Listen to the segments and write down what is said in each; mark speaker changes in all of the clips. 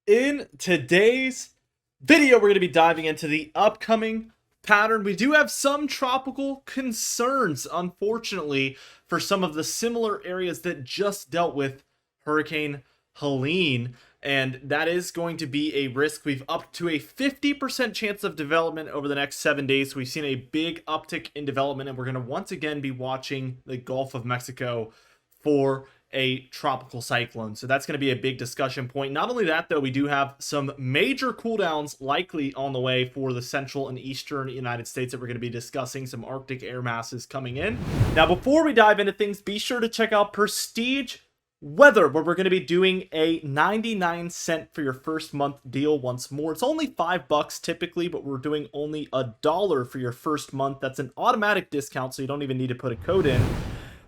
Speaker 1: In today's video, we're going to be diving into the upcoming pattern. We do have some tropical concerns, unfortunately, for some of the similar areas that just dealt with Hurricane Helene, and that is going to be a risk. We've up to a 50% chance of development over the next 7 days. We've seen a big uptick in development, and we're going to once again be watching the Gulf of Mexico for a tropical cyclone. So that's going to be a big discussion point. Not only that, though, we do have some major cooldowns likely on the way for the central and eastern United States that we're going to be discussing. Some Arctic air masses coming in. Now, before we dive into things, be sure to check out Prestige Weather, where we're going to be doing a 99-cent for your first month deal once more. It's only $5 typically, but we're doing only $1 for your first month. That's an automatic discount, so you don't even need to put a code in.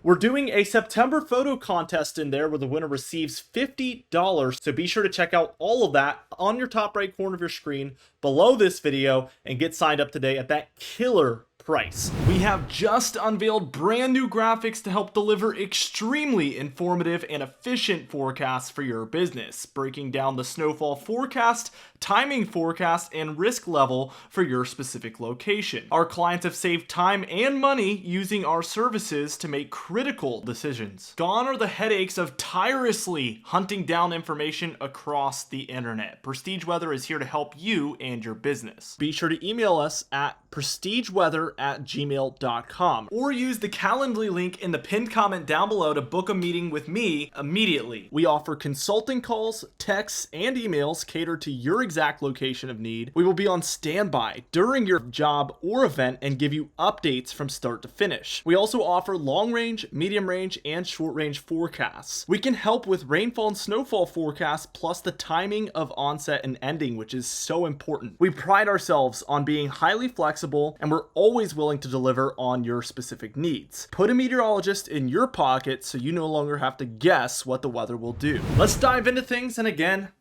Speaker 1: We're doing a September photo contest in there where the winner receives $50. So be sure to check out all of that on your top right corner of your screen below this video and get signed up today at that killer price. We have just unveiled brand new graphics to help deliver extremely informative and efficient forecasts for your business, breaking down the snowfall forecast, timing forecast, and risk level for your specific location. Our clients have saved time and money using our services to make critical decisions. Gone are the headaches of tirelessly hunting down information across the internet. Prestige Weather is here to help you and your business. Be sure to email us at prestigeweather@gmail.com or use the Calendly link in the pinned comment down below to book a meeting with me immediately. We offer consulting calls, texts, and emails catered to your exact location of need. We will be on standby during your job or event and give you updates from start to finish. We also offer long range, medium range, and short range forecasts. We can help with rainfall and snowfall forecasts, plus the timing of onset and ending, which is so important. We pride ourselves on being highly flexible, and we're always willing to deliver on your specific needs. Put a meteorologist in your pocket so you no longer have to guess what the weather will do. Let's dive into things, and again,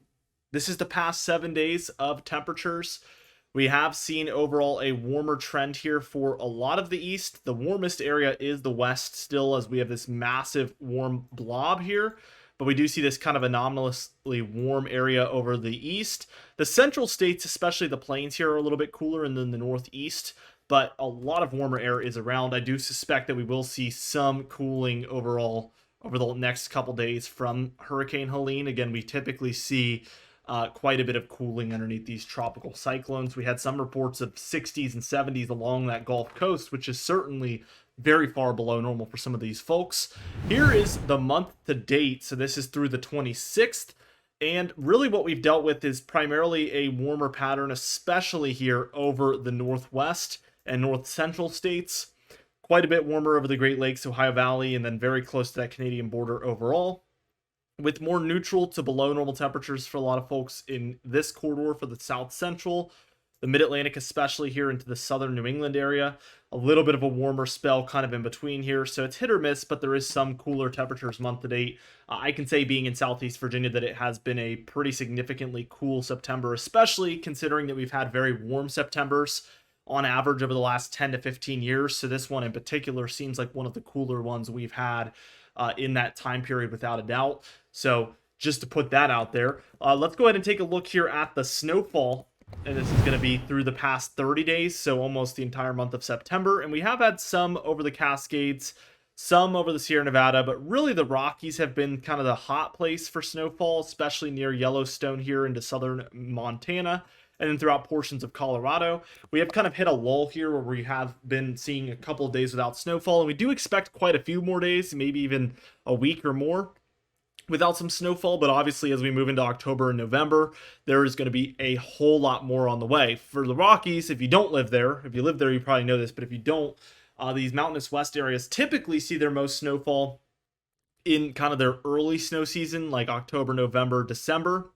Speaker 1: this is the past 7 days of temperatures. We have seen overall a warmer trend here for a lot of the east. The warmest area is the west still, as we have this massive warm blob here. But we do see this kind of anomalously warm area over the east. The central states, especially the plains here, are a little bit cooler, and then the northeast. But a lot of warmer air is around. I do suspect that we will see some cooling overall over the next couple days from Hurricane Helene. Again, we typically see quite a bit of cooling underneath these tropical cyclones. We had some reports of 60s and 70s along that Gulf Coast, which is certainly very far below normal for some of these folks. Here is the month to date. So this is through the 26th. And really what we've dealt with is primarily a warmer pattern, especially here over the northwest and north central states. Quite a bit warmer over the Great Lakes, Ohio Valley, and then very close to that Canadian border overall, with more neutral to below normal temperatures for a lot of folks in this corridor for the south central, the mid-Atlantic, especially here into the southern New England area. A little bit of a warmer spell kind of in between here, so it's hit or miss, but there is some cooler temperatures month to date. I can say, being in southeast Virginia, that it has been a pretty significantly cool September, especially considering that we've had very warm Septembers on average over the last 10 to 15 years. So this one in particular seems like one of the cooler ones we've had in that time period, without a doubt. So just to put that out there, let's go ahead and take a look here at the snowfall. And this is going to be through the past 30 days, so almost the entire month of September. And we have had some over the Cascades, some over the Sierra Nevada, but really the Rockies have been kind of the hot place for snowfall, especially near Yellowstone here into southern Montana, and then throughout portions of Colorado. We have kind of hit a lull here where we have been seeing a couple of days without snowfall, and we do expect quite a few more days, maybe even a week or more, without some snowfall. But obviously, as we move into October and November, there is going to be a whole lot more on the way. For the Rockies, if you don't live there, if you live there, you probably know this, but if you don't, these mountainous west areas typically see their most snowfall in kind of their early snow season, like October, November, December.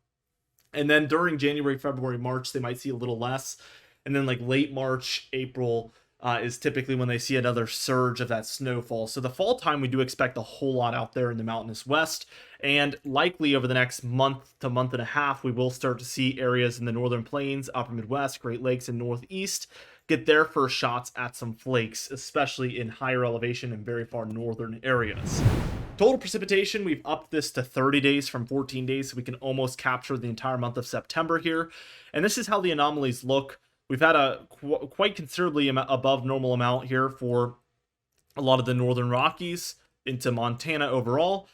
Speaker 1: And then during January, February, March, they might see a little less. And then like late March, April is typically when they see another surge of that snowfall. So the fall time, we do expect a whole lot out there in the mountainous west. And likely over the next month to month and a half, we will start to see areas in the northern plains, upper Midwest, Great Lakes, and Northeast get their first shots at some flakes, especially in higher elevation and very far northern areas. Total precipitation, we've upped this to 30 days from 14 days, so we can almost capture the entire month of September here. And this is how the anomalies look. We've had a quite considerably above normal amount here for a lot of the northern Rockies into Montana overall.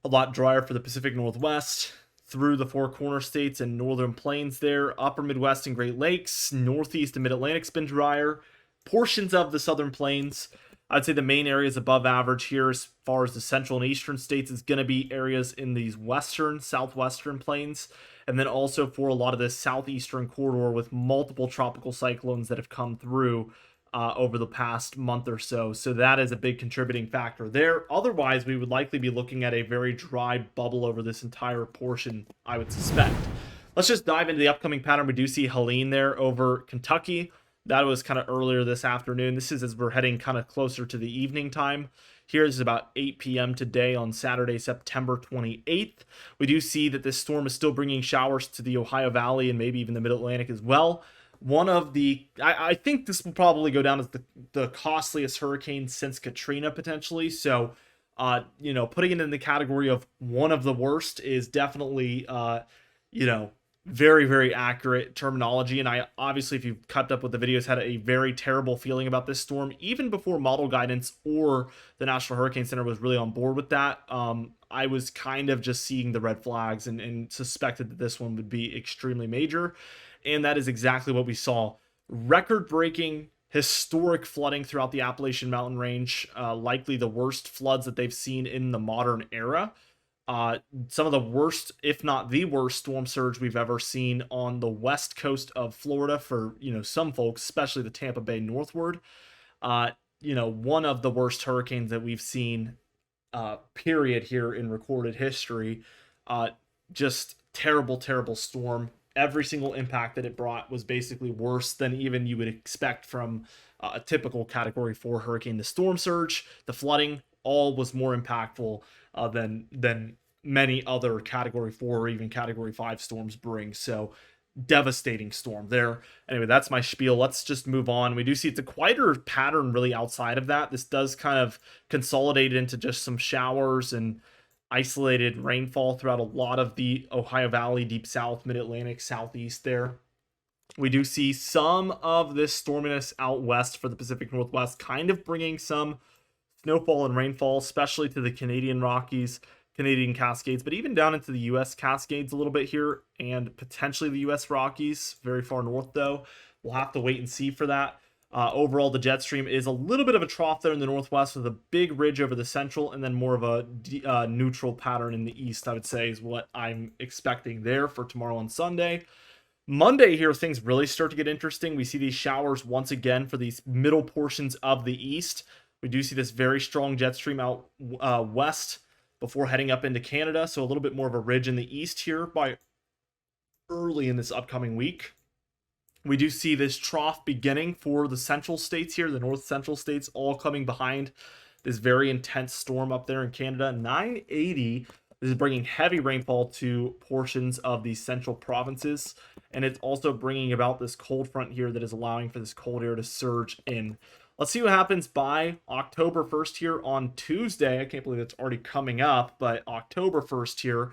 Speaker 1: A lot drier for the Pacific Northwest, through the Four Corner States and northern plains there. Upper Midwest and Great Lakes, Northeast and Mid-Atlantic's been drier. Portions of the southern plains. I'd say the main areas above average here as far as the central and eastern states is going to be areas in these western, southwestern plains. And then also for a lot of this southeastern corridor with multiple tropical cyclones that have come through over the past month or so. So that is a big contributing factor there. Otherwise, we would likely be looking at a very dry bubble over this entire portion, I would suspect. Let's just dive into the upcoming pattern. We do see Helene there over Kentucky. That was kind of earlier this afternoon. This is as we're heading kind of closer to the evening time. Here is about 8 p.m. today on Saturday, September 28th. We do see that this storm is still bringing showers to the Ohio Valley and maybe even the Mid-Atlantic as well. One of the, I think this will probably go down as the costliest hurricane since Katrina potentially. So, putting it in the category of one of the worst is definitely, very, very accurate terminology. And I obviously, if you've kept up with the videos, had a very terrible feeling about this storm, even before model guidance or the National Hurricane Center was really on board with that. I was kind of just seeing the red flags and suspected that this one would be extremely major. And that is exactly what we saw. Record-breaking, historic flooding throughout the Appalachian Mountain Range, likely the worst floods that they've seen in the modern era. Some of the worst, if not the worst, storm surge we've ever seen on the west coast of Florida for, some folks, especially the Tampa Bay northward. One of the worst hurricanes that we've seen, period, here in recorded history. Just terrible, terrible storm. Every single impact that it brought was basically worse than even you would expect from a typical Category 4 hurricane. The storm surge, the flooding, all was more impactful than many other Category 4 or even Category 5 storms bring. So, devastating storm there. Anyway, that's my spiel. Let's just move on. We do see it's a quieter pattern really outside of that. This does kind of consolidate into just some showers and isolated rainfall throughout a lot of the Ohio Valley, deep south, mid-Atlantic, southeast there. We do see some of this storminess out west for the Pacific Northwest, kind of bringing some snowfall and rainfall, especially to the Canadian Rockies, Canadian Cascades, but even down into the U.S. Cascades a little bit here, and potentially the U.S. Rockies, very far north though. We'll have to wait and see for that. Overall, the jet stream is a little bit of a trough there in the northwest with a big ridge over the central and then more of a neutral pattern in the east, I would say, is what I'm expecting there for tomorrow and Sunday. Monday here, things really start to get interesting. We see these showers once again for these middle portions of the east. We do see this very strong jet stream out west before heading up into Canada. So a little bit more of a ridge in the east here by early in this upcoming week. We do see this trough beginning for the central states here, the north central states, all coming behind this very intense storm up there in Canada. 980. This is bringing heavy rainfall to portions of the central provinces. And it's also bringing about this cold front here that is allowing for this cold air to surge in. Let's see what happens by October 1st here on Tuesday. I can't believe it's already coming up, but October 1st here.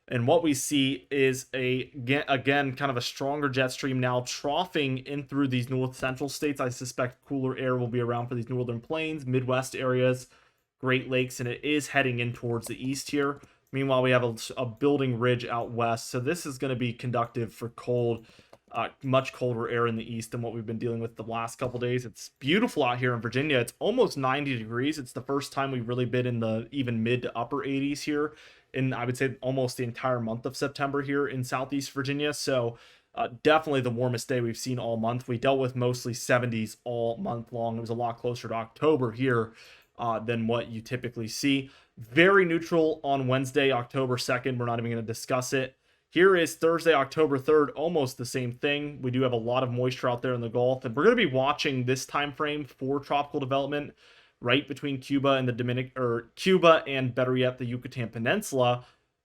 Speaker 1: And what we see is again kind of a stronger jet stream now troughing in through these north central states. I suspect cooler air will be around for these northern plains, Midwest areas, Great Lakes, and it is heading in towards the east here. Meanwhile, we have a building ridge out west, so this is going to be conductive for cold, much colder air in the east than what we've been dealing with the last couple days. It's beautiful out here in Virginia. It's almost 90 degrees. It's the first time we've really been in the even mid to upper 80s here in, I would say, almost the entire month of September here in Southeast Virginia. So definitely the warmest day we've seen all month. We dealt with mostly 70s all month long. It was a lot closer to October here than what you typically see. Very neutral on Wednesday, October 2nd. We're not even going to discuss it. Here is Thursday, October 3rd, almost the same thing. We do have a lot of moisture out there in the Gulf, and we're going to be watching this time frame for tropical development right between Cuba and the Cuba and better yet the Yucatan Peninsula,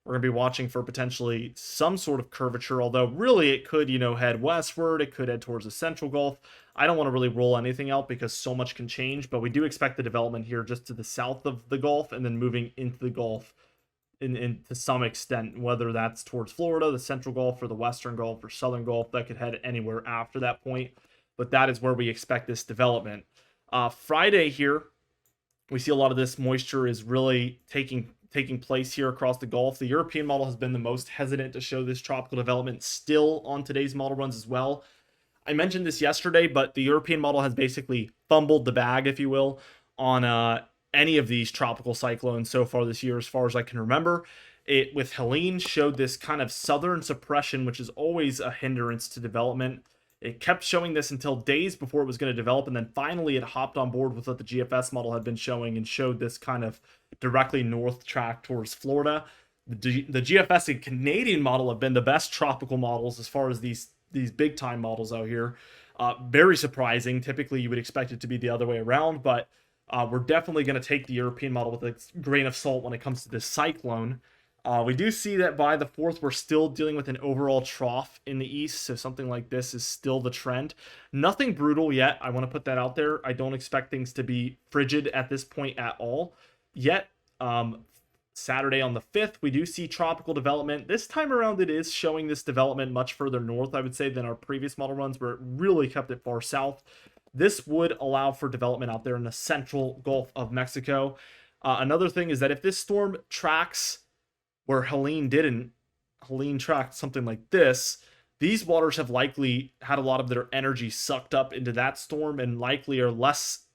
Speaker 1: We're going to be watching for potentially some sort of curvature, although really it could, head westward. It could head towards the central Gulf. I don't want to really rule anything out because so much can change, but we do expect the development here just to the south of the Gulf and then moving into the Gulf in to some extent, whether that's towards Florida, the central Gulf, or the western Gulf, or southern Gulf. That could head anywhere after that point, but that is where we expect this development. Friday here, we see a lot of this moisture is really taking place here across the Gulf. The European model has been the most hesitant to show this tropical development still on today's model runs as well. I mentioned this yesterday, but the European model has basically fumbled the bag, if you will, on any of these tropical cyclones so far this year, as far as I can remember. It, with Helene, showed this kind of southern suppression, which is always a hindrance to development. It kept showing this until days before it was going to develop, and then finally it hopped on board with what the GFS model had been showing and showed this kind of directly north track towards Florida. The GFS and Canadian model have been the best tropical models as far as these big time models out here. Very surprising. Typically you would expect it to be the other way around, but we're definitely going to take the European model with a grain of salt when it comes to this cyclone. We do see that by the 4th, we're still dealing with an overall trough in the east, so something like this is still the trend. Nothing brutal yet. I want to put that out there. I don't expect things to be frigid at this point at all. Yet, Saturday on the 5th, we do see tropical development. This time around, it is showing this development much further north, I would say, than our previous model runs, where it really kept it far south. This would allow for development out there in the central Gulf of Mexico. Another thing is that if this storm tracks where Helene didn't, Helene tracked something like this, these waters have likely had a lot of their energy sucked up into that storm and likely are less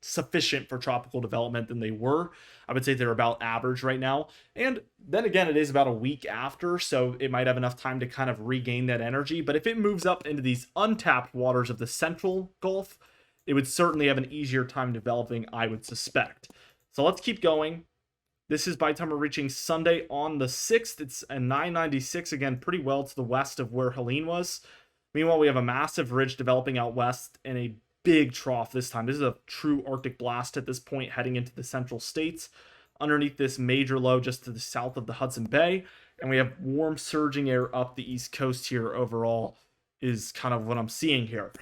Speaker 1: sufficient for tropical development than they were. I would say they're about average right now. And then again, it is about a week after, so it might have enough time to kind of regain that energy. But if it moves up into these untapped waters of the central Gulf, it would certainly have an easier time developing, I would suspect. So let's keep going. This is by the time we're reaching Sunday on the 6th. It's a 996, again, pretty well to the west of where Helene was. Meanwhile, we have a massive ridge developing out west and a big trough this time. This is a true Arctic blast at this point, heading into the central states. Underneath this major low just to the south of the Hudson Bay. And we have warm surging air up the east coast here overall is kind of what I'm seeing here.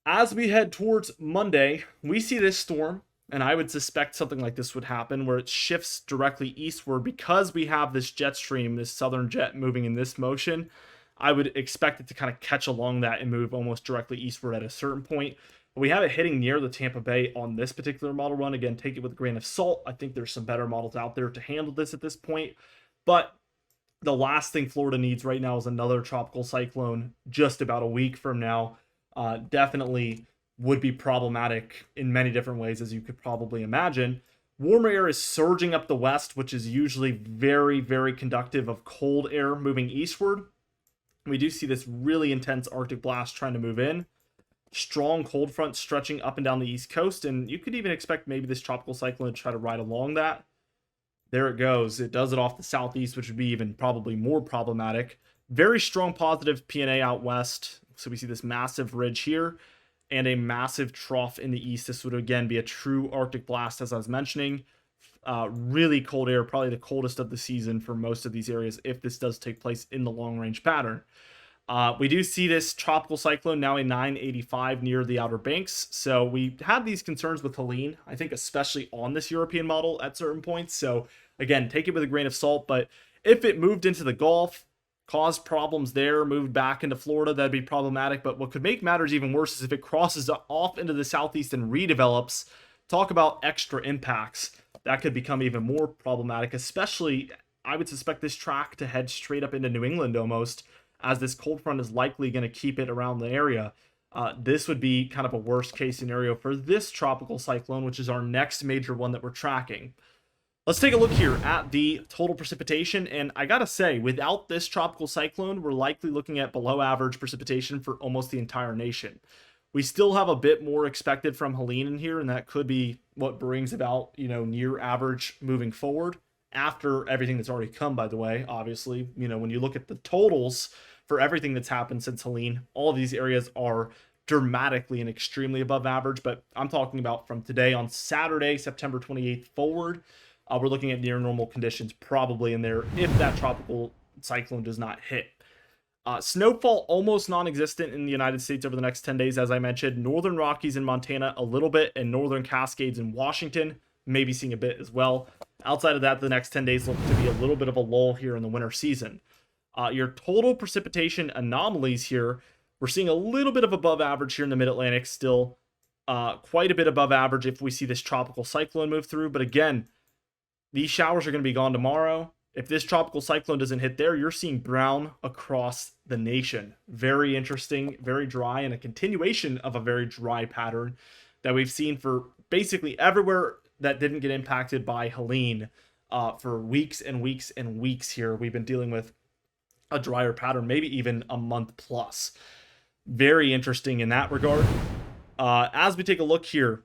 Speaker 1: As we head towards Monday, we see this storm. And I would suspect something like this would happen where it shifts directly eastward because we have this jet stream, this southern jet moving in this motion. I would expect it to kind of catch along that and move almost directly eastward at a certain point. But we have it hitting near the Tampa Bay on this particular model run. Again, take it with a grain of salt. I think there's some better models out there to handle this at this point. But the last thing Florida needs right now is another tropical cyclone just about a week from now. Definitely would be problematic in many different ways, as you could probably imagine. Warmer air is surging up the west, which is usually very, very conductive of cold air moving eastward. We do see this really intense Arctic blast trying to move in. Strong cold front stretching up and down the east coast, and you could even expect maybe this tropical cyclone to try to ride along that. There it goes. It does it off the southeast, which would be even probably more problematic. Very strong positive PNA out west. So we see this massive ridge here and a massive trough in the east. This would again be a true Arctic blast, as I was mentioning. Really cold air, probably the coldest of the season for most of these areas if this does take place in the long range pattern. We do see this tropical cyclone now a 985 near the Outer Banks. So we had these concerns with Helene, I think especially on this European model at certain points. So again, take it with a grain of salt. But if it moved into the Gulf, caused problems there, moved back into Florida, that'd be problematic. But what could make matters even worse is if it crosses off into the southeast and redevelops. Talk about extra impacts. That could become even more problematic, especially I would suspect this track to head straight up into New England almost, as this cold front is likely going to keep it around the area. This would be kind of a worst case scenario for this tropical cyclone, which is our next major one that we're tracking. Let's take a look here at the total precipitation, and I gotta say, without this tropical cyclone, we're likely looking at below average precipitation for almost the entire nation. We still have a bit more expected from Helene in here, and that could be what brings about, near average moving forward after everything that's already come, by the way. Obviously, when you look at the totals for everything that's happened since Helene, all of these areas are dramatically and extremely above average, but I'm talking about from today on Saturday, September 28th forward. we're looking at near normal conditions probably in there if that tropical cyclone does not hit. Snowfall almost non-existent in the United States over the next 10 days, as I mentioned. Northern Rockies in Montana a little bit, and Northern Cascades in Washington maybe seeing a bit as well. Outside of that, the next 10 days look to be a little bit of a lull here in the winter season. Your total precipitation anomalies here, we're seeing a little bit of above average here in the mid-Atlantic still. Quite a bit above average if we see this tropical cyclone move through. But again, these showers are going to be gone tomorrow. If this tropical cyclone doesn't hit there, you're seeing brown across the nation. Very interesting, very dry, and a continuation of a very dry pattern that we've seen for basically everywhere that didn't get impacted by Helene for weeks and weeks and weeks here. We've been dealing with a drier pattern, maybe even a month plus. Very interesting in that regard. As we take a look here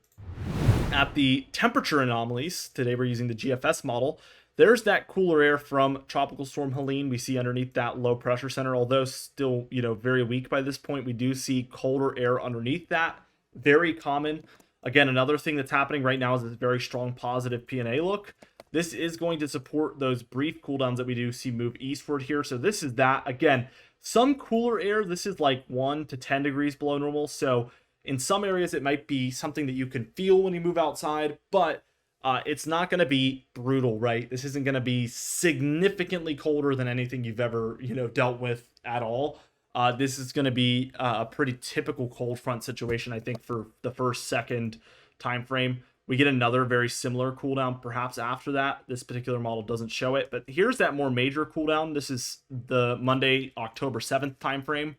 Speaker 1: at the temperature anomalies, today we're using the GFS model. There's that cooler air from Tropical Storm Helene we see underneath that low pressure center, although still, very weak by this point. We do see colder air underneath that. Very common. Again, another thing that's happening right now is this very strong positive P&A look. This is going to support those brief cooldowns that we do see move eastward here. So this is that. Again, some cooler air. This is like 1 to 10 degrees below normal. So in some areas, it might be something that you can feel when you move outside, but it's not going to be brutal, right? This isn't going to be significantly colder than anything you've ever, dealt with at all. This is going to be a pretty typical cold front situation, I think, for the first, second time frame. We get another very similar cooldown perhaps after that. This particular model doesn't show it, but here's that more major cooldown. This is the Monday, October 7th time frame.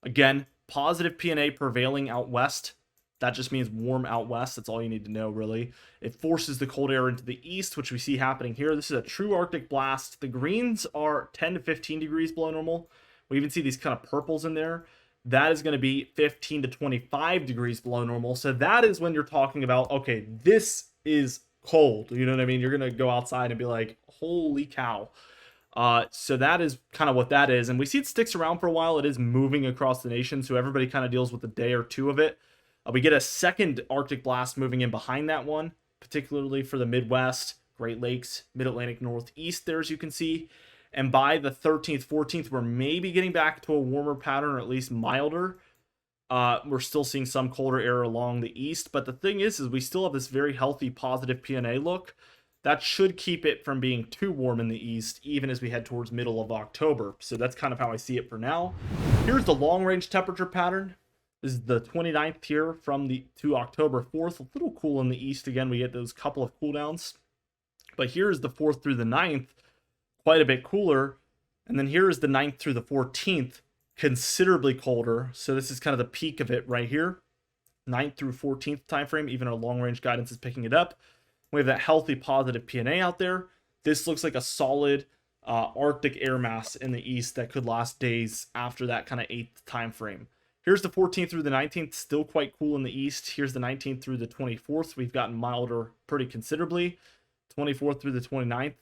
Speaker 1: Again, positive P&A prevailing out west. That just means warm out west. That's all you need to know, really. It forces the cold air into the east, which we see happening here. This is a true Arctic blast. The greens are 10 to 15 degrees below normal. We even see these kind of purples in there. That is going to be 15 to 25 degrees below normal. So that is when you're talking about, okay, this is cold. You know what I mean? You're going to go outside and be like, holy cow. So that is kind of what that is. And we see it sticks around for a while. It is moving across the nation. So everybody kind of deals with a day or two of it. We get a second Arctic blast moving in behind that one, particularly for the Midwest, Great Lakes, Mid-Atlantic, Northeast there, as you can see. And by the 13th, 14th, we're maybe getting back to a warmer pattern, or at least milder. We're still seeing some colder air along the east. But the thing is we still have this very healthy, positive P&A look. That should keep it from being too warm in the east, even as we head towards middle of October. So that's kind of how I see it for now. Here's the long-range temperature pattern. This is the 29th here to October 4th. A little cool in the east. Again, we get those couple of cooldowns. But here's the 4th through the 9th. Quite a bit cooler. And then here is the 9th through the 14th. Considerably colder. So this is kind of the peak of it right here. 9th through 14th time frame. Even our long-range guidance is picking it up. We have that healthy positive P&A out there. This looks like a solid Arctic air mass in the east that could last days after that kind of 8th time frame. Here's the 14th through the 19th, still quite cool in the east. Here's the 19th through the 24th. We've gotten milder pretty considerably. 24th through the 29th,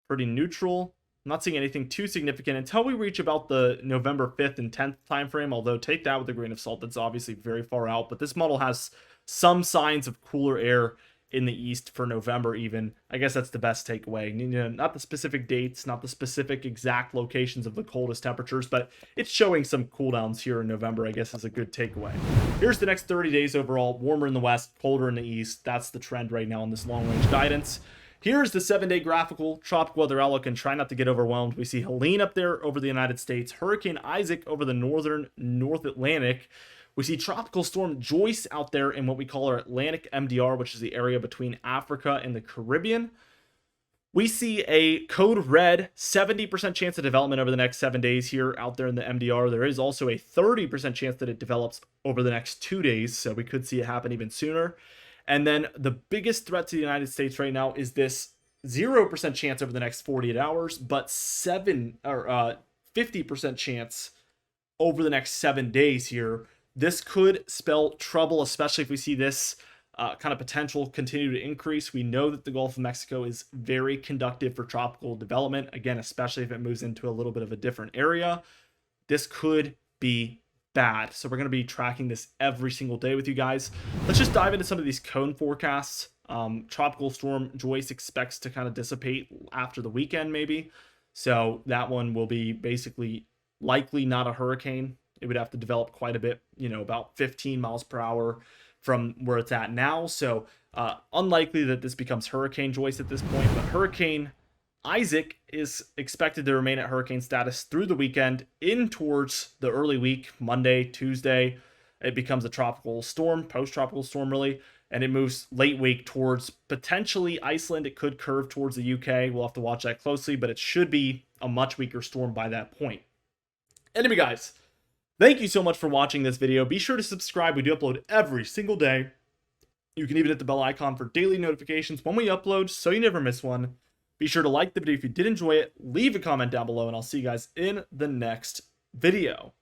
Speaker 1: pretty neutral. I'm not seeing anything too significant until we reach about the November 5th and 10th time frame, although take that with a grain of salt. That's obviously very far out, but this model has some signs of cooler air in the east for November even. I guess that's the best takeaway. Not the specific dates, not the specific exact locations of the coldest temperatures, but it's showing some cooldowns here in November, I guess is a good takeaway. Here's the next 30 days overall. Warmer in the west, colder in the east. That's the trend right now in this long-range guidance. Here's the 7-day graphical tropical weather outlook, and try not to get overwhelmed. We see Helene up there over the United States, Hurricane Isaac over the northern North Atlantic. We see Tropical Storm Joyce out there in what we call our Atlantic MDR, which is the area between Africa and the Caribbean. We see a code red, 70% chance of development over the next 7 days here out there in the MDR. There is also a 30% chance that it develops over the next 2 days, so we could see it happen even sooner. And then the biggest threat to the United States right now is this 0% chance over the next 48 hours, but 50% chance over the next 7 days here. This could spell trouble, especially if we see this kind of potential continue to increase. We know that the Gulf of Mexico is very conductive for tropical development. Again, especially if it moves into a little bit of a different area. This could be bad. So we're going to be tracking this every single day with you guys. Let's just dive into some of these cone forecasts. Tropical storm Joyce expects to kind of dissipate after the weekend, maybe. So that one will be basically likely not a hurricane. It would have to develop quite a bit, about 15 miles per hour from where it's at now. So unlikely that this becomes Hurricane Joyce at this point, but Hurricane Isaac is expected to remain at hurricane status through the weekend in towards the early week, Monday, Tuesday. It becomes a tropical storm, post-tropical storm really, and it moves late week towards potentially Iceland. It could curve towards the UK. We'll have to watch that closely, but it should be a much weaker storm by that point. Anyway, guys, thank you so much for watching this video. Be sure to subscribe. We do upload every single day. You can even hit the bell icon for daily notifications when we upload so you never miss one. Be sure to like the video if you did enjoy it. Leave a comment down below, and I'll see you guys in the next video.